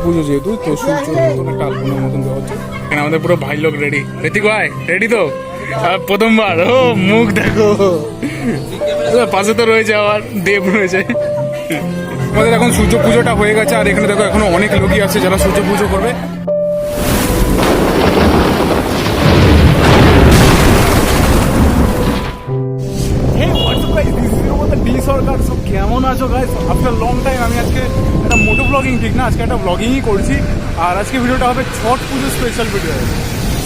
পুজো যেহেতু তো সূর্যের মতন একটা আলপনার মতন দেওয়া হচ্ছে। এখানে আমাদের পুরো ভাই লোক রেডি। ঋতিক ভাই রেডি তো? প্রথমবার ও মুখ দেখো, পাশে তো রয়েছে আবার দেব রয়েছে। আমাদের এখন সূর্য পুজোটা হয়ে গেছে আর এখানে দেখো এখনো অনেক লোকই আছে যারা সূর্য পুজো করবে। কেমন আছো গাইস? আফটার লং টাইম আমি আজকে একটা মোটো ব্লগিং, ঠিক না, আজকে একটা ব্লগিংই করছি। আর আজকে ভিডিওটা হবে ছট পুজো স্পেশাল ভিডিও।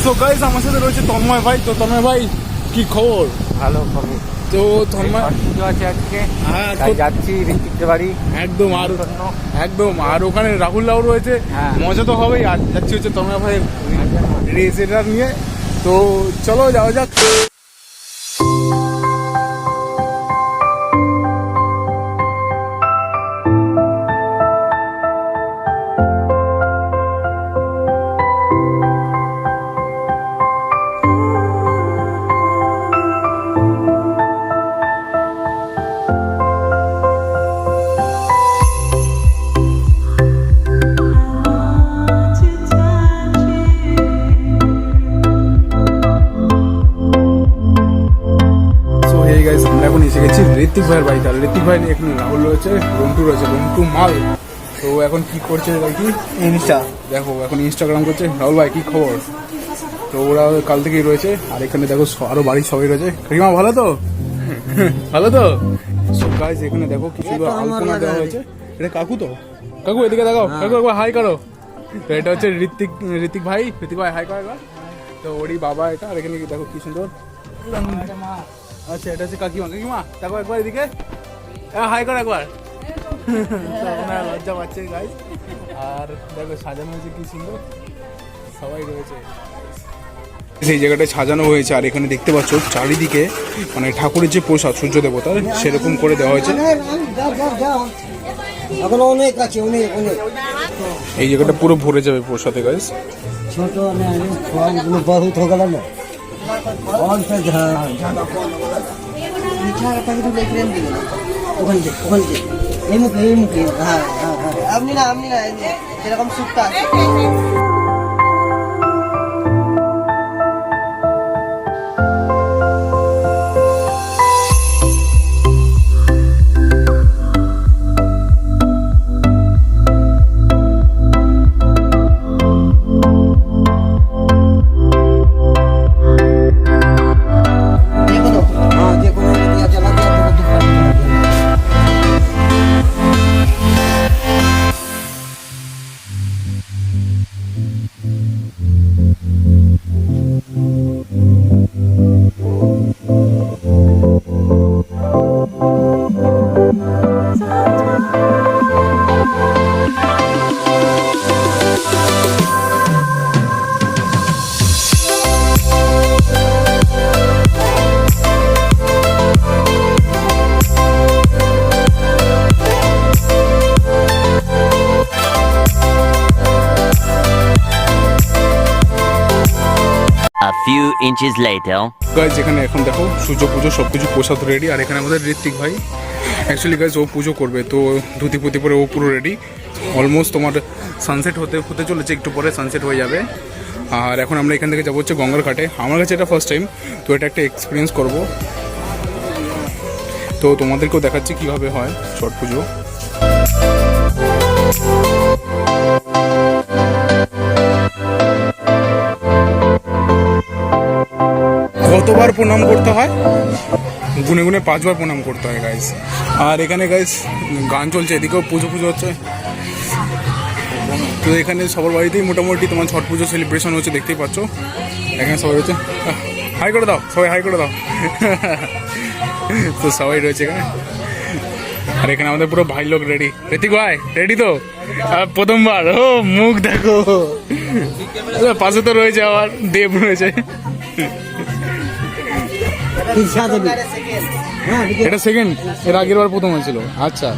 সো গাইস আমার সাথে রয়েছে তন্ময় ভাই। তো তন্ময় ভাই কি খবর? ভালো খবর। তো তন্ময় পুজো আছে আজকে, হ্যাঁ যাচ্ছি ঋত্বিকদের বাড়ি একদম। আর একদম, আর ওখানে রাহুল রাও রয়েছে, মজা তো হবেই। আর যাচ্ছি হচ্ছে তন্ময় ভাই রেস এটা নিয়ে। তো চলো যাওয়া যাক। ঋত্বিক ভাইয়ের বাড়িতে। আর ঋত্বিক ভাই নিয়ে এখানে রাহুল রয়েছে, রন্টু রয়েছে, রন্টু মাল। তো এখন কি করছে ভাই? কি ইনস্টা দেখো, এখন ইনস্টাগ্রাম করছে। রাহুল ভাই কি খবর? তো ওরা কাল থেকেই রয়েছে। আর এখানে দেখো আরো বাড়ির সবাই রয়েছে। কাকিমা ভালো তো? ভালো তো? সব গাইজ এখানে দেখো কি সুন্দর আলপনা দেওয়া হয়েছে। এটা কাকু তো? কাকু এদিকে দেখো, কাকু একবার হাই করো। তো এটা হচ্ছে ঋত্বিক ভাই হাই করো একবার। তো ওরই বাবা এটা। আর এখানে দেখো কি সুন্দর। আচ্ছা এটা হচ্ছে কাকিমা। কাকিমা দেখো একবার এদিকে, হাই করো একবার। লজ্জা পাচ্ছে গাইজ। আর দেখো সাজানো হয়েছে কি সুন্দর, সবাই রয়েছে। সেই জায়গাটায় সাজানো হয়েছে। আর এখানে দেখতে পাচ্ছ চারিদিকে মানে ঠাকুরের যে প্রসাদ সূর্য দেবতার সেরকম করে দেওয়া হয়েছে। এই জায়গাটা পুরো ভরে যাবে প্রসাদে গাইজ। ছোট বহুত হয়ে গেল না। আপনি না এরকম Supta few inches later. Guys এখানে এখন দেখো সূর্য পুজো সবকিছু প্রসাদ রেডি। আর এখানে আমাদের ঋত্বিক ভাই অ্যাকচুয়ালি গাইজ ও পুজো করবে। তো ধুতি পুতি পরে ও পুরো রেডি। অলমোস্ট তোমার সানসেট হতে চলেছে, একটু পরে সানসেট হয়ে যাবে। আর এখন আমরা এখান থেকে যাবো হচ্ছে গঙ্গার ঘাটে। আমার কাছে এটা ফার্স্ট টাইম, তো এটা একটা এক্সপিরিয়েন্স করব। তো তোমাদেরকেও দেখাচ্ছি কীভাবে হয় ছট পুজো। কতবার প্রণাম করতে হয়? গুনে গুনে 5 বার প্রণাম করতে হয় গাইজ। আর এখানে গাইজ গান চলছে, এদিকেও পুজো হচ্ছে। তো এখানে সবার বাড়িতেই মোটামুটি তোমার ছট পুজো সেলিব্রেশন হচ্ছে, দেখতেই পাচ্ছ। এখানে সবাই রয়েছে, হাই করে দাও সবাই, হাই করে দাও। তো সবাই রয়েছে এখানে। আর এখানে আমাদের পুরো ভাই লোক রেডি। ঋতিক ভাই রেডি তো? প্রথমবার ও মুখ দেখো, পাশে তো রয়েছে আবার দেব রয়েছে। এটা সেকেন্ড, এর আগের বার প্রথম হয়েছিল। আচ্ছা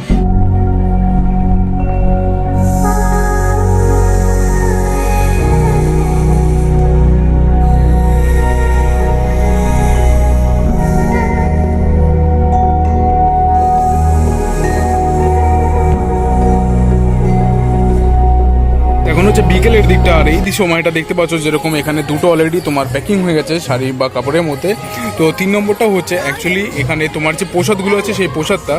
এখন হচ্ছে বিকেলের দিকটা, আর এই সময়টা দেখতে পাচ্ছ যেরকম এখানে দুটো অলরেডি তোমার প্যাকিং হয়ে গেছে শাড়ি বা কাপড়ের মধ্যে। তো 3 নম্বরটা হচ্ছে অ্যাকচুয়ালি এখানে তোমার যে প্রসাদগুলো আছে সেই প্রসাদটা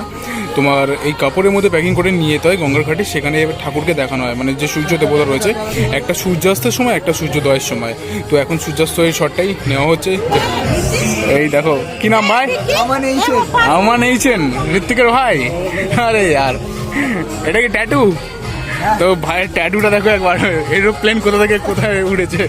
তোমার এই কাপড়ের মধ্যে প্যাকিং করে নিয়ে যেতে হয় গঙ্গার ঘাটে, সেখানে ঠাকুরকে দেখানো হয়। মানে যে সূর্য দেবতা রয়েছে, একটা সূর্যাস্তের সময় একটা সূর্যোদয়ের সময়। তো এখন সূর্যাস্তের শটটাই নেওয়া হচ্ছে। এই দেখো কি নাম ভাই? আমান এইছেন, ঋত্বিকের ভাই। আরে यार এটা কি ট্যাটু? তো ভাইয়ের ট্যাটুটা দেখো একবার, এরোপ্লেন কোথা থেকে কোথায় উড়েছে।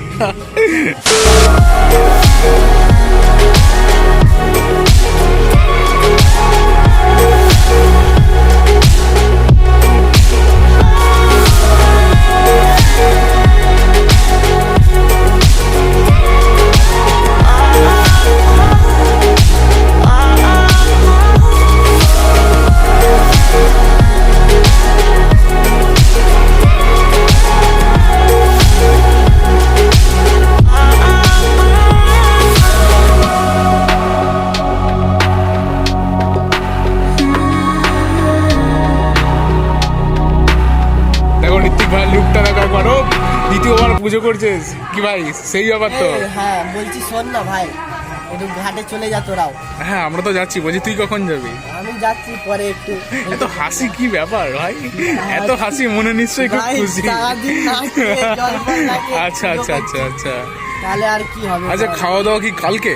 দ্বিতীয়বার পুজো করছিস কি ভাই? সেই ব্যাপার তো। হ্যাঁ বলছি শোন না ভাই, একটু ঘাটে চলে যা তোরাও। হ্যাঁ আমরা তো যাচ্ছি, বলছি তুই কখন যাবি? আমি যাচ্ছি পরে একটু। এত হাসি কি ব্যাপার ভাই? এত হাসি মনে নিশ্চয়ই খুব খুশি। আচ্ছা আচ্ছা আচ্ছা আচ্ছা, তাহলে আর কি হবে? আচ্ছা খাওয়া দাওয়া কি কালকে?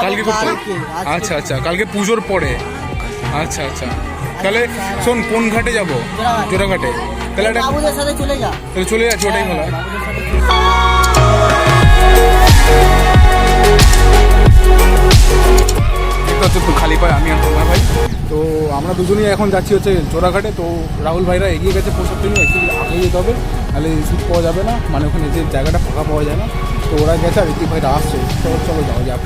কালকে করতে হবে? আচ্ছা আচ্ছা, কালকে পুজোর পরে। আচ্ছা আচ্ছা, তাহলে শোন কোন ঘাটে যাবো? জোড়াঘাটে। তাহলে একটা বাবুদের সাথে চলে যা। তাহলে চলে যাচ্ছি, ওটাই ভালো। খালি পায় আমি আর তোমার ভাই। তো আমরা দুজনেই এখন যাচ্ছি হচ্ছে জোড়াঘাটে। তো রাহুল ভাইরা এগিয়ে গেছে প্রসাদ নিয়ে, অ্যাকচুয়ালি আগে যেতে হবে, নাহলে সিট পাওয়া যাবে না, মানে ওখানে যে জায়গাটা ফাঁকা পাওয়া যায় না। তো ওরা গেছে আর ঋতিক ভাইরা আসছে। তো চলো যাওয়া যাক।